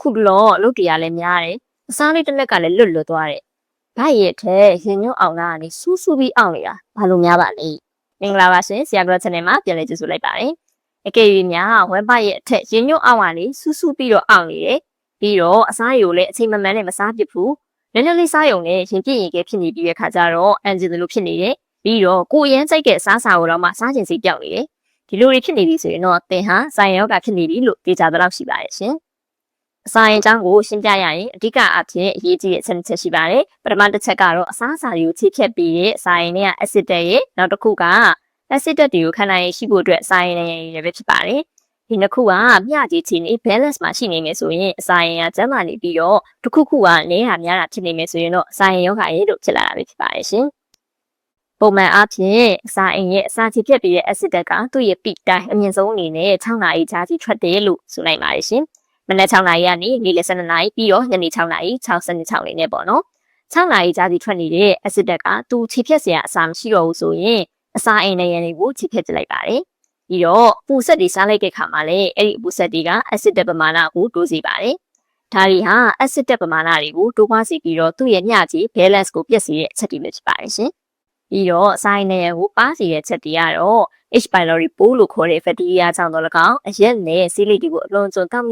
ခုလောလုတ်တရားလည်းများတယ်အစားလေးတစ်လက်ကလည်းလွတ်သွားတယ်ဗိုက်ရဲ့ထဲရင်ညွန့်အောင်လာကနေစူးစူးပြီးအောင်နေတာဘာလို့များပါလဲမင်္ဂလာပါရှင်ဆရာက channel မှာပြန်လည်ကြိုဆိုလိုက်ပါတယ်အကယ်၍များဝက်ဘိုက်ရဲ့အထက်ရင်ညွန့်အောင်ကနေစူးစူးပြီးတော့အောင်နေတယ်ပြီးတော့အစားရိုလည်းအချိန်မမှန်နဲ့မစားဖြစ်ဘူးနည်းနည်းလေးစားရုံနဲ့ရင်ပြည့်ရင်ကဲဖြစ်နေပြီးတဲ့ခါကျတော့အန်ဂျီလိုဖြစ်နေတယ်ပြီးတော့ကိုယ်ရမ်းစိတ်တဲ့အစားစာကိုတော့မှစားခြင်းစိတ်ပြောက်နေတယ်ဒီလိုတွေဖြစ်နေပြီဆိုရင်တော့သင်ဟာဆိုင်ရောဂါဖြစ်နေပြီလို့သိကြတော့ရှိပါတယ်ရှင်အစာရင်အကြောင်းကိုရှင်းပြရရင်အဓိကအဖြစ်အရေးကြီးတဲ့အချက်ရှိပါတယ်ပထမတစ်ချက်ကတော့အစားအစာတွေကိုချိဖြတ်ပြီးတဲ့အစာရင်တွေကအက်ဆစ်တက်ရဲ့နောက်တစ်ခုကအက်ဆစ်တက်တွေကိုခန္ဓာရည်ရှိဖို့အတွက်အစာရင်တွေပဲဖြစ်ပါတယ်ဒီနှစ်ခုကမျှကြီးချီနေ balance မှာရှိနေမယ်ဆိုရင်အစာရင်ကကျန်းမာနေပြီးတော့တစ်ခုခုကလဲတာများတာဖြစ်နေမယ်ဆိုရင်တော့အစာရင်ယောဂရဲ့လို့ဖြစ်လာတာပဲဖြစ်ပါတယ်ရှင်ပုံမှန်အားဖြင့်အစာအိမ်ရဲ့အစာချီဖြတ်ပြီးတဲ့အက်ဆစ်တက်ကသူ့ရဲ့ peak time အမြင့်ဆုံးအနေနဲ့6နာရီကြာစီထွက်တယ်လို့ဆိုနိုင်ပါတယ်ရှင်မနက်6နာရီကနေနေ့လယ်12နာရီပြီးတော့ညနေ6နာရီ6:26လေးနဲ့ပေါ့နော်6နာရီကြာစီထွက်နေတဲ့အက်ဆစ်တက်ကသူချီဖြတ်စရာအစာမရှိတော့ဘူးဆိုရင်အစာအိမ်နဲ့ရန်တွေကိုချီဖြတ်လိုက်ပါတယ်ပြီးတော့ပူဆက်တွေစားလိုက်တဲ့ခါမှာလည်းအဲ့ဒီပူဆက်တွေကအက်ဆစ်တက်ပမာဏကိုတိုးစေပါတယ်ဒါတွေဟာအက်ဆစ်တက်ပမာဏတွေကိုတိုးပွားစေပြီးတော့သူ့ရဲ့မျှကြီး balance ကိုပြည့်စေတဲ့အချက်တွေပဲဖြစ်ပါတယ်ရှင်ပြီးတော့အစာအိမ်နဲ့ရန်ကိုပါစေတဲ့ချက်တွေကတော့ H pylori ပိုးလို့ခေါ်တဲ့ bacteria ကြောင့်တော့၎င်းအရက်နဲ့ဆေးလိပ်တွေကိုအလုံးစုံတောက်